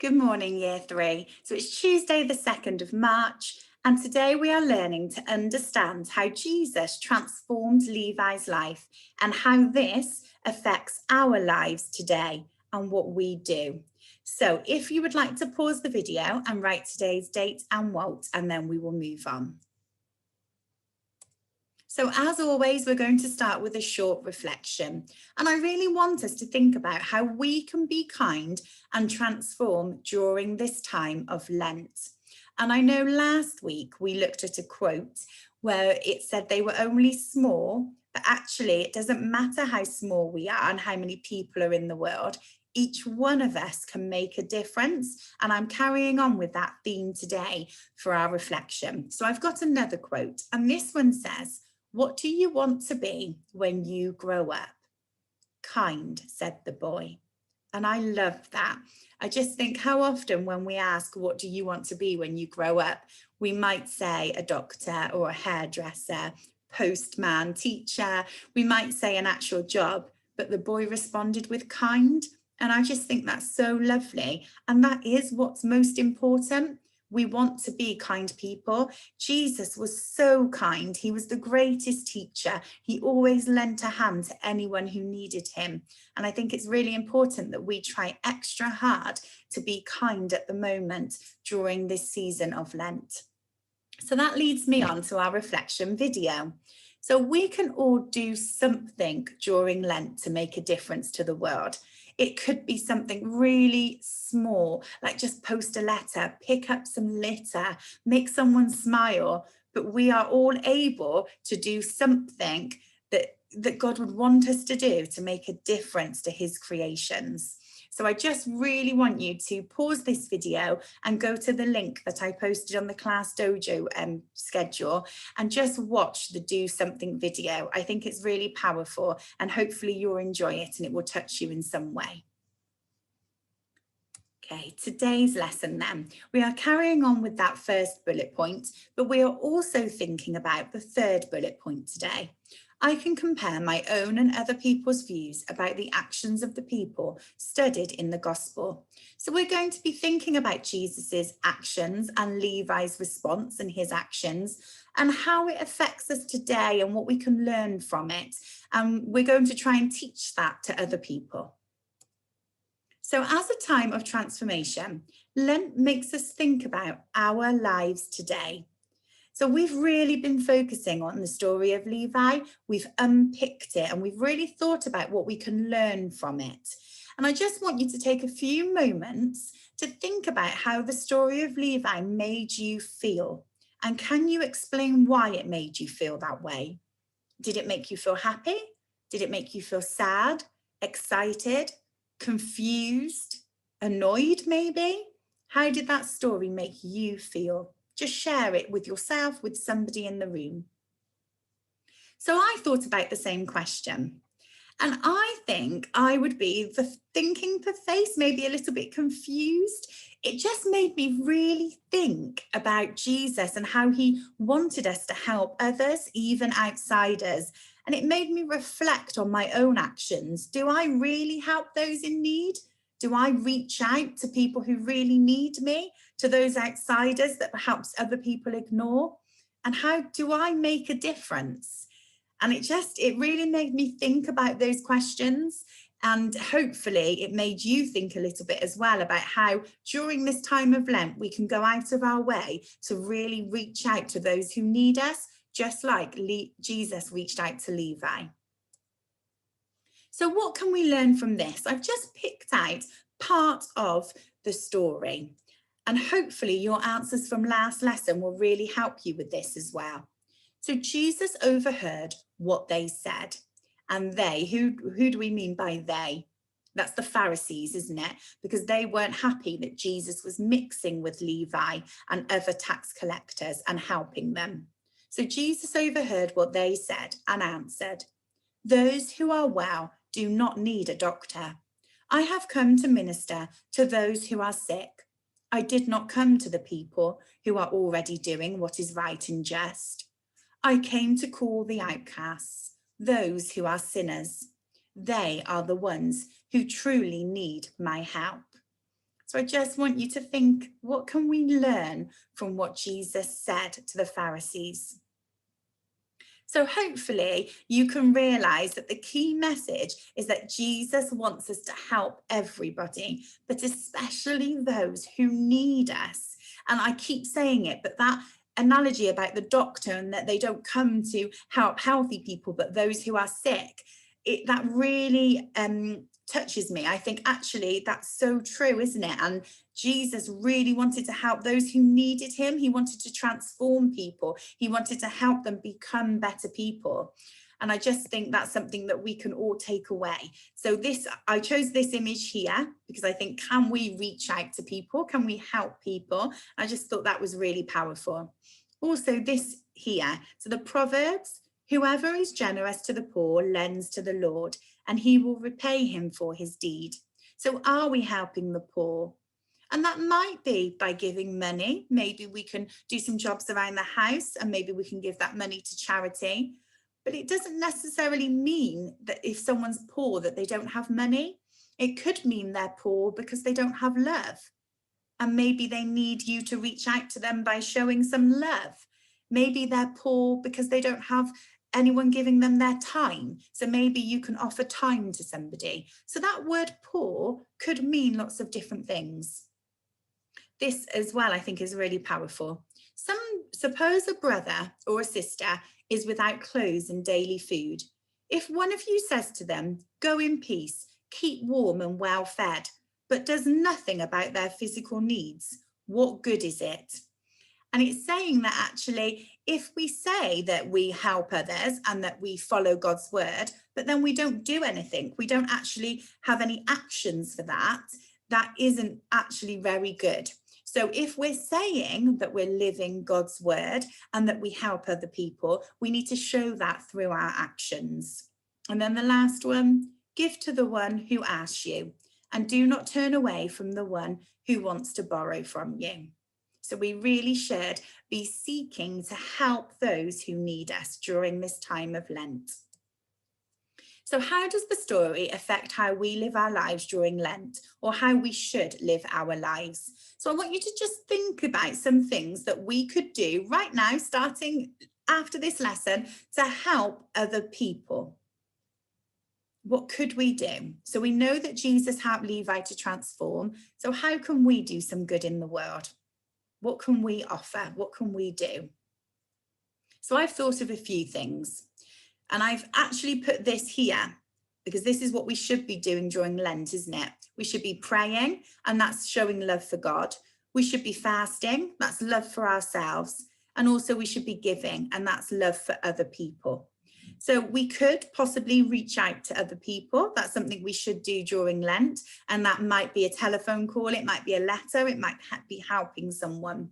Good morning, Year 3. So it's Tuesday, the 2nd of March, and today we are learning to understand how Jesus transformed Levi's life and how this affects our lives today and what we do. So if you would like to pause the video and write today's date and quote, and then we will move on. So as always, we're going to start with a short reflection. And I really want us to think about how we can be kind and transform during this time of Lent. And I know last week we looked at a quote where it said they were only small, but actually it doesn't matter how small we are and how many people are in the world. Each one of us can make a difference. And I'm carrying on with that theme today for our reflection. So I've got another quote, and this one says, "What do you want to be when you grow up?" "Kind," said the boy. And I love that. I just think how often when we ask, what do you want to be when you grow up? We might say a doctor or a hairdresser, postman, teacher. We might say an actual job, but the boy responded with kind. And I just think that's so lovely. And that is what's most important. We want to be kind people. Jesus was so kind. He was the greatest teacher. He always lent a hand to anyone who needed him. And I think it's really important that we try extra hard to be kind at the moment during this season of Lent. So that leads me on to our reflection video. So we can all do something during Lent to make a difference to the world. It could be something really small, like just post a letter, pick up some litter, make someone smile, but we are all able to do something that God would want us to do to make a difference to his creations. So I just really want you to pause this video and go to the link that I posted on the Class Dojo schedule and just watch the Do Something video. I think it's really powerful and hopefully you'll enjoy it and it will touch you in some way. Okay, today's lesson then. We are carrying on with that first bullet point, but we are also thinking about the third bullet point today. I can compare my own and other people's views about the actions of the people studied in the gospel. So we're going to be thinking about Jesus's actions and Levi's response and his actions and how it affects us today and what we can learn from it. And we're going to try and teach that to other people. So as a time of transformation, Lent makes us think about our lives today. So we've really been focusing on the story of Levi. We've unpicked it and we've really thought about what we can learn from it. And I just want you to take a few moments to think about how the story of Levi made you feel. And can you explain why it made you feel that way? Did it make you feel happy? Did it make you feel sad, excited, confused, annoyed maybe? How did that story make you feel? Just share it with yourself, with somebody in the room. So I thought about the same question. And I think I would be the thinking the face, maybe a little bit confused. It just made me really think about Jesus and how he wanted us to help others, even outsiders. And it made me reflect on my own actions. Do I really help those in need? Do I reach out to people who really need me, to those outsiders that perhaps other people ignore? And how do I make a difference? And it really made me think about those questions. And hopefully it made you think a little bit as well about how during this time of Lent, we can go out of our way to really reach out to those who need us, just like Jesus reached out to Levi. So what can we learn from this? I've just picked out part of the story. And hopefully your answers from last lesson will really help you with this as well. So Jesus overheard what they said. And they, who do we mean by they? That's the Pharisees, isn't it? Because they weren't happy that Jesus was mixing with Levi and other tax collectors and helping them. So Jesus overheard what they said and answered, "Those who are well do not need a doctor. I have come to minister to those who are sick. I did not come to the people who are already doing what is right and just. I came to call the outcasts, those who are sinners. They are the ones who truly need my help." So I just want you to think, what can we learn from what Jesus said to the Pharisees? So hopefully you can realize that the key message is that Jesus wants us to help everybody, but especially those who need us. And I keep saying it, but that analogy about the doctor and that they don't come to help healthy people, but those who are sick, that really touches me. I think actually that's so true, isn't it? And Jesus really wanted to help those who needed him. He wanted to transform people. He wanted to help them become better people. And I just think that's something that we can all take away. So I chose this image here because I think, can we reach out to people? Can we help people? I just thought that was really powerful. Also this here, so the Proverbs, whoever is generous to the poor lends to the Lord, and he will repay him for his deed. So are we helping the poor? And that might be by giving money. Maybe we can do some jobs around the house and maybe we can give that money to charity. But it doesn't necessarily mean that if someone's poor that they don't have money. It could mean they're poor because they don't have love. And maybe they need you to reach out to them by showing some love. Maybe they're poor because they don't have anyone giving them their time. So maybe you can offer time to somebody. So that word poor could mean lots of different things. This as well, I think, is really powerful. Suppose a brother or a sister is without clothes and daily food. If one of you says to them, go in peace, keep warm and well fed, but does nothing about their physical needs, what good is it? And it's saying that actually, if we say that we help others and that we follow God's word, but then we don't do anything, we don't actually have any actions for that, that isn't actually very good. So if we're saying that we're living God's word and that we help other people, we need to show that through our actions. And then the last one, give to the one who asks you, and do not turn away from the one who wants to borrow from you. So we really should be seeking to help those who need us during this time of Lent. So how does the story affect how we live our lives during Lent, or how we should live our lives? So I want you to just think about some things that we could do right now, starting after this lesson, to help other people. What could we do? So we know that Jesus helped Levi to transform. So how can we do some good in the world? What can we offer? What can we do? So I've thought of a few things, and I've actually put this here because this is what we should be doing during Lent, isn't it? We should be praying, and that's showing love for God. We should be fasting, that's love for ourselves. And also we should be giving, and that's love for other people. So we could possibly reach out to other people. That's something we should do during Lent. And that might be a telephone call, it might be a letter, it might be helping someone.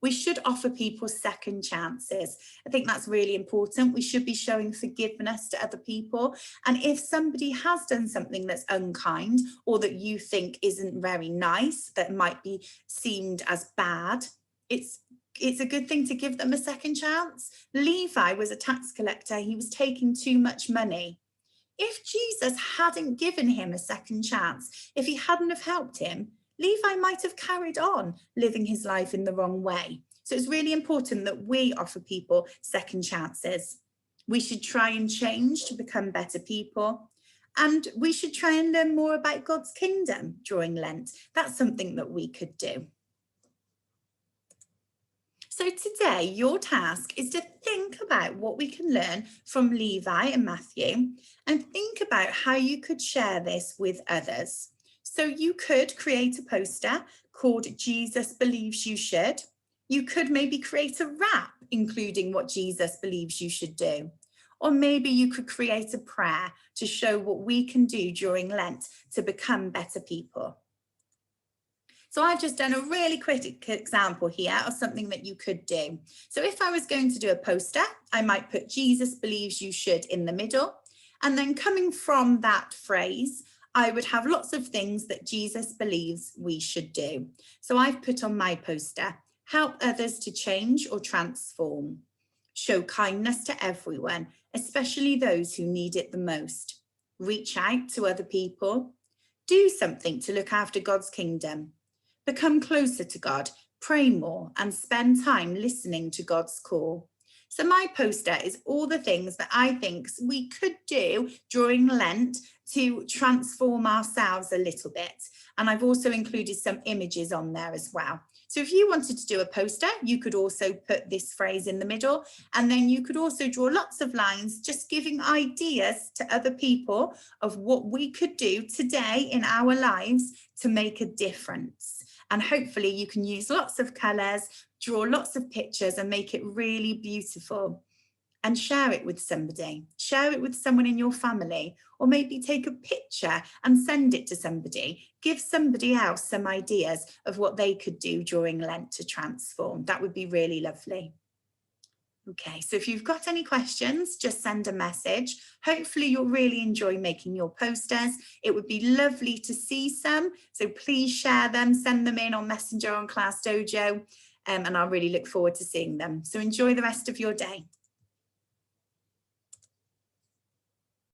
We should offer people second chances. I think that's really important. We should be showing forgiveness to other people. And if somebody has done something that's unkind or that you think isn't very nice, that might be seemed as bad, it's a good thing to give them a second chance. Levi was a tax collector. He was taking too much money. If Jesus hadn't given him a second chance, if he hadn't have helped him, Levi might have carried on living his life in the wrong way. So it's really important that we offer people second chances. We should try and change to become better people. And we should try and learn more about God's kingdom during Lent. That's something that we could do. So today, your task is to think about what we can learn from Levi and Matthew, and think about how you could share this with others. So you could create a poster called Jesus Believes You Should. You could maybe create a rap including what Jesus believes you should do. Or maybe you could create a prayer to show what we can do during Lent to become better people. So I've just done a really quick example here of something that you could do. So if I was going to do a poster, I might put Jesus believes you should in the middle. And then coming from that phrase, I would have lots of things that Jesus believes we should do. So I've put on my poster, help others to change or transform. Show kindness to everyone, especially those who need it the most. Reach out to other people. Do something to look after God's kingdom. Become closer to God, pray more, and spend time listening to God's call. So my poster is all the things that I think we could do during Lent to transform ourselves a little bit. And I've also included some images on there as well. So if you wanted to do a poster, you could also put this phrase in the middle, and then you could also draw lots of lines, just giving ideas to other people of what we could do today in our lives to make a difference. And hopefully you can use lots of colours, draw lots of pictures and make it really beautiful. And share it with somebody, share it with someone in your family, or maybe take a picture and send it to somebody. Give somebody else some ideas of what they could do during Lent to transform. That would be really lovely. Okay, so if you've got any questions, just send a message. Hopefully you'll really enjoy making your posters. It would be lovely to see some, so please share them, send them in on Messenger on Class Dojo, and I'll really look forward to seeing them. So enjoy the rest of your day.